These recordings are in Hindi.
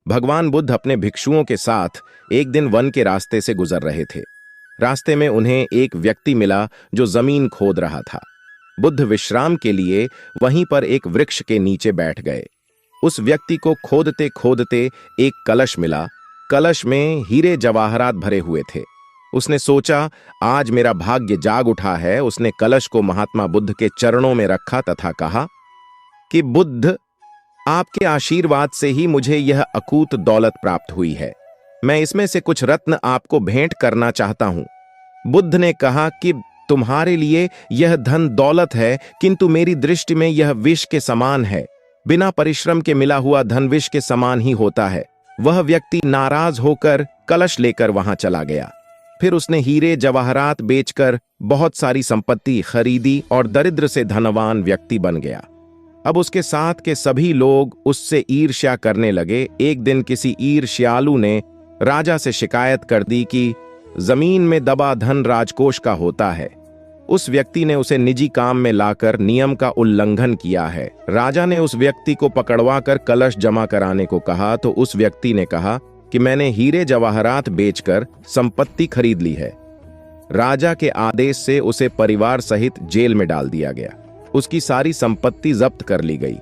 भगवान बुद्ध अपने भिक्षुओं के साथ एक दिन वन के रास्ते से गुजर रहे थे। रास्ते में उन्हें एक व्यक्ति मिला जो जमीन खोद रहा था। बुद्ध विश्राम के लिए वहीं पर एक वृक्ष के नीचे बैठ गए। उस व्यक्ति को खोदते खोदते एक कलश मिला। कलश में हीरे जवाहरात भरे हुए थे। उसने सोचा, आज मेरा भाग्य जाग उठा है। उसने कलश को महात्मा बुद्ध के चरणों में रखा तथा कहा कि बुद्ध, आपके आशीर्वाद से ही मुझे यह अकूत दौलत प्राप्त हुई है। मैं इसमें से कुछ रत्न आपको भेंट करना चाहता हूं। बुद्ध ने कहा कि तुम्हारे लिए यह धन दौलत है, किंतु मेरी दृष्टि में यह विष के समान है। बिना परिश्रम के मिला हुआ धन विष के समान ही होता है। वह व्यक्ति नाराज होकर कलश लेकर वहां चला गया। फिर उसने हीरे जवाहरात बेचकर बहुत सारी संपत्ति खरीदी और दरिद्र से धनवान व्यक्ति बन गया। अब उसके साथ के सभी लोग उससे ईर्ष्या करने लगे। एक दिन किसी ईर्ष्यालु ने राजा से शिकायत कर दी कि जमीन में दबा धन राजकोष का होता है। उस व्यक्ति ने उसे निजी काम में लाकर नियम का उल्लंघन किया है। राजा ने उस व्यक्ति को पकड़वाकर कलश जमा कराने को कहा तो उस व्यक्ति ने कहा कि मैंने हीरे जवाहरात बेचकर संपत्ति खरीद ली है। राजा के आदेश से उसे परिवार सहित जेल में डाल दिया गया। उसकी सारी संपत्ति जब्त कर ली गई।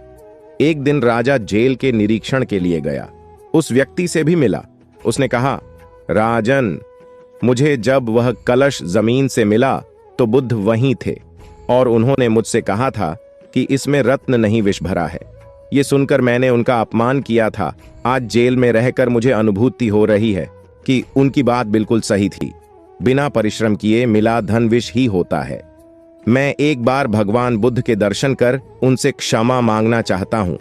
एक दिन राजा जेल के निरीक्षण के लिए गया। उस व्यक्ति से भी मिला। उसने कहा, राजन, मुझे जब वह कलश जमीन से मिला तो बुद्ध वहीं थे और उन्होंने मुझसे कहा था कि इसमें रत्न नहीं विष भरा है। ये सुनकर मैंने उनका अपमान किया था। आज जेल में रहकर मुझे अनुभूति हो रही है कि उनकी बात बिल्कुल सही थी। बिना परिश्रम किए मिला धन विष ही होता है। मैं एक बार भगवान बुद्ध के दर्शन कर उनसे क्षमा मांगना चाहता हूं।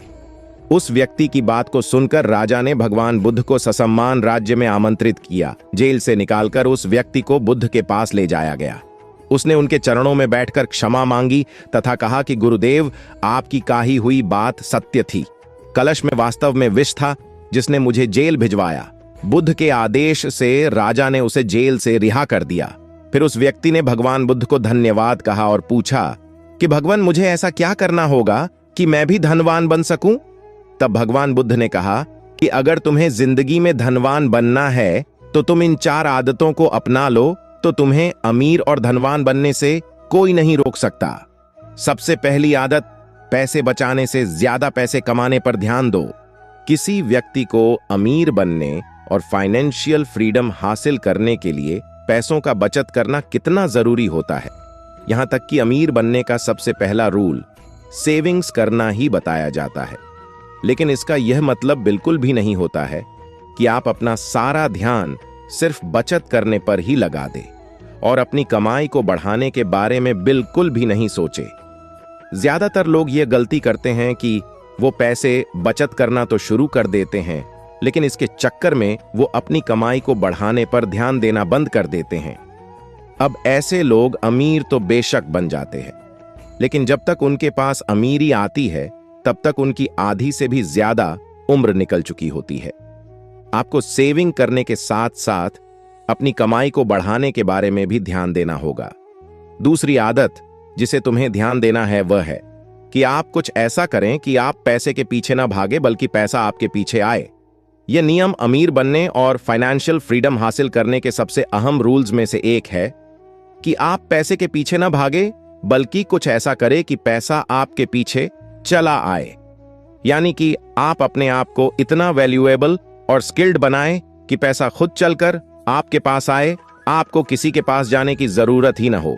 उस व्यक्ति की बात को सुनकर राजा ने भगवान बुद्ध को ससम्मान राज्य में आमंत्रित किया। जेल से निकालकर उस व्यक्ति को बुद्ध के पास ले जाया गया। उसने उनके चरणों में बैठकर क्षमा मांगी तथा कहा कि गुरुदेव, आपकी कही हुई बात सत्य थी। कलश में वास्तव में विष था जिसने मुझे जेल भिजवाया। बुद्ध के आदेश से राजा ने उसे जेल से रिहा कर दिया। फिर उस व्यक्ति ने भगवान बुद्ध को धन्यवाद कहा और पूछा कि भगवान, मुझे ऐसा क्या करना होगा कि मैं भी धनवान बन सकूं? तब भगवान बुद्ध ने कहा कि अगर तुम्हें जिंदगी में धनवान बनना है तो तुम इन 4 आदतों को अपना लो तो तुम्हें अमीर और धनवान बनने से कोई नहीं रोक सकता। सबसे पहली आदत, पैसे बचाने से ज्यादा पैसे कमाने पर ध्यान दो। किसी व्यक्ति को अमीर बनने और फाइनेंशियल फ्रीडम हासिल करने के लिए पैसों का बचत करना कितना जरूरी होता है। यहां तक कि अमीर बनने का सबसे पहला रूल सेविंग्स करना ही बताया जाता है। लेकिन इसका यह मतलब बिल्कुल भी नहीं होता है कि आप अपना सारा ध्यान सिर्फ बचत करने पर ही लगा दें और अपनी कमाई को बढ़ाने के बारे में बिल्कुल भी नहीं सोचे। ज्यादातर लोग यह गलती करते हैं कि वो पैसे बचत करना तो शुरू कर देते हैं, लेकिन इसके चक्कर में वो अपनी कमाई को बढ़ाने पर ध्यान देना बंद कर देते हैं। अब ऐसे लोग अमीर तो बेशक बन जाते हैं, लेकिन जब तक उनके पास अमीरी आती है तब तक उनकी आधी से भी ज्यादा उम्र निकल चुकी होती है। आपको सेविंग करने के साथ साथ अपनी कमाई को बढ़ाने के बारे में भी ध्यान देना होगा। दूसरी आदत जिसे तुम्हें ध्यान देना है वह है कि आप कुछ ऐसा करें कि आप पैसे के पीछे ना भागे बल्कि पैसा आपके पीछे आए। यह नियम अमीर बनने और फाइनेंशियल फ्रीडम हासिल करने के सबसे अहम रूल्स में से एक है कि आप पैसे के पीछे ना भागे बल्कि कुछ ऐसा करें कि पैसा आपके पीछे चला आए। यानी कि आप अपने आप को इतना वैल्यूएबल और स्किल्ड बनाएं कि पैसा खुद चलकर आपके पास आए, आपको किसी के पास जाने की जरूरत ही ना हो।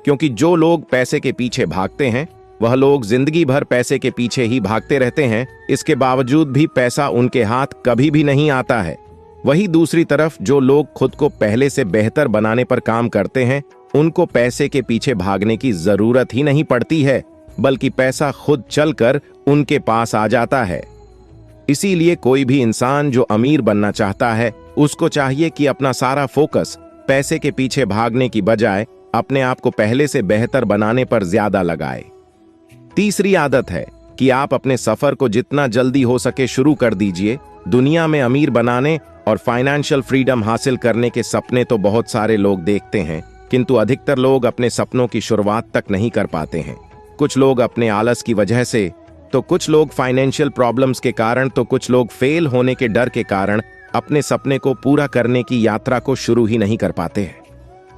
क्योंकि जो लोग पैसे के पीछे भागते हैं वह लोग जिंदगी भर पैसे के पीछे ही भागते रहते हैं। इसके बावजूद भी पैसा उनके हाथ कभी भी नहीं आता है। वही दूसरी तरफ जो लोग खुद को पहले से बेहतर बनाने पर काम करते हैं उनको पैसे के पीछे भागने की जरूरत ही नहीं पड़ती है, बल्कि पैसा खुद चलकर उनके पास आ जाता है। इसीलिए कोई भी इंसान जो अमीर बनना चाहता है उसको चाहिए कि अपना सारा फोकस पैसे के पीछे भागने की बजाय अपने आप को पहले से बेहतर बनाने पर ज्यादा लगाए। तीसरी आदत है कि आप अपने सफर को जितना जल्दी हो सके शुरू कर दीजिए। दुनिया में अमीर बनाने और फाइनेंशियल फ्रीडम हासिल करने के सपने तो बहुत सारे लोग देखते हैं, किंतु अधिकतर लोग अपने सपनों की शुरुआत तक नहीं कर पाते हैं। कुछ लोग अपने आलस की वजह से तो कुछ लोग फाइनेंशियल प्रॉब्लम्स के कारण, तो कुछ लोग फेल होने के डर के कारण अपने सपने को पूरा करने की यात्रा को शुरू ही नहीं कर पाते हैं।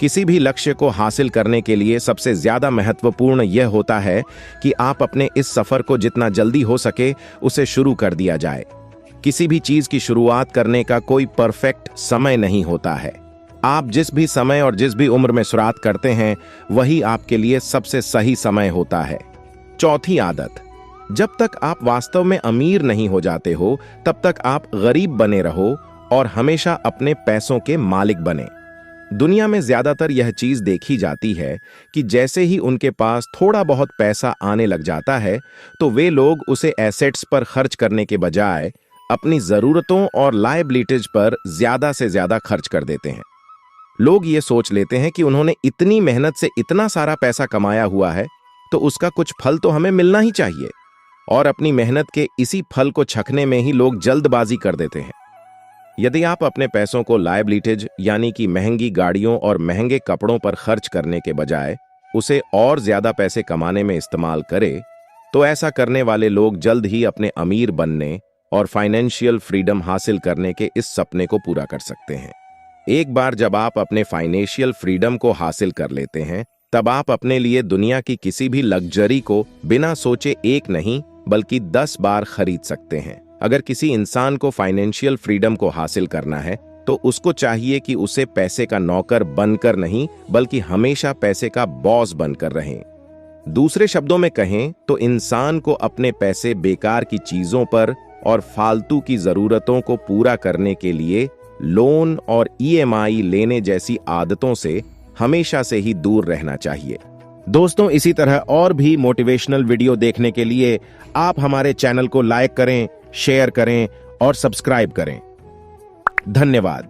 किसी भी लक्ष्य को हासिल करने के लिए सबसे ज्यादा महत्वपूर्ण यह होता है कि आप अपने इस सफर को जितना जल्दी हो सके उसे शुरू कर दिया जाए। किसी भी चीज की शुरुआत करने का कोई परफेक्ट समय नहीं होता है। आप जिस भी समय और जिस भी उम्र में शुरुआत करते हैं वही आपके लिए सबसे सही समय होता है। चौथी आदत, जब तक आप वास्तव में अमीर नहीं हो जाते हो तब तक आप गरीब बने रहो और हमेशा अपने पैसों के मालिक बने। दुनिया में ज्यादातर यह चीज देखी जाती है कि जैसे ही उनके पास थोड़ा बहुत पैसा आने लग जाता है तो वे लोग उसे एसेट्स पर खर्च करने के बजाय अपनी जरूरतों और लायबिलिटीज पर ज्यादा से ज्यादा खर्च कर देते हैं। लोग ये सोच लेते हैं कि उन्होंने इतनी मेहनत से इतना सारा पैसा कमाया हुआ है तो उसका कुछ फल तो हमें मिलना ही चाहिए, और अपनी मेहनत के इसी फल को छकने में ही लोग जल्दबाजी कर देते हैं। यदि आप अपने पैसों को लायबिलिटीज यानी कि महंगी गाड़ियों और महंगे कपड़ों पर खर्च करने के बजाय उसे और ज्यादा पैसे कमाने में इस्तेमाल करें तो ऐसा करने वाले लोग जल्द ही अपने अमीर बनने और फाइनेंशियल फ्रीडम हासिल करने के इस सपने को पूरा कर सकते हैं। एक बार जब आप अपने फाइनेंशियल फ्रीडम को हासिल कर लेते हैं तब आप अपने लिए दुनिया की किसी भी लग्जरी को बिना सोचे एक नहीं बल्कि 10 बार खरीद सकते हैं। अगर किसी इंसान को फाइनेंशियल फ्रीडम को हासिल करना है तो उसको चाहिए कि उसे पैसे का नौकर बनकर नहीं बल्कि हमेशा पैसे का बॉस बनकर रहें। दूसरे शब्दों में कहें तो इंसान को अपने पैसे बेकार की चीजों पर और फालतू की जरूरतों को पूरा करने के लिए लोन और EMI लेने जैसी आदतों से हमेशा से ही दूर रहना चाहिए। दोस्तों, इसी तरह और भी मोटिवेशनल वीडियो देखने के लिए आप हमारे चैनल को लाइक करें, शेयर करें और सब्सक्राइब करें। धन्यवाद।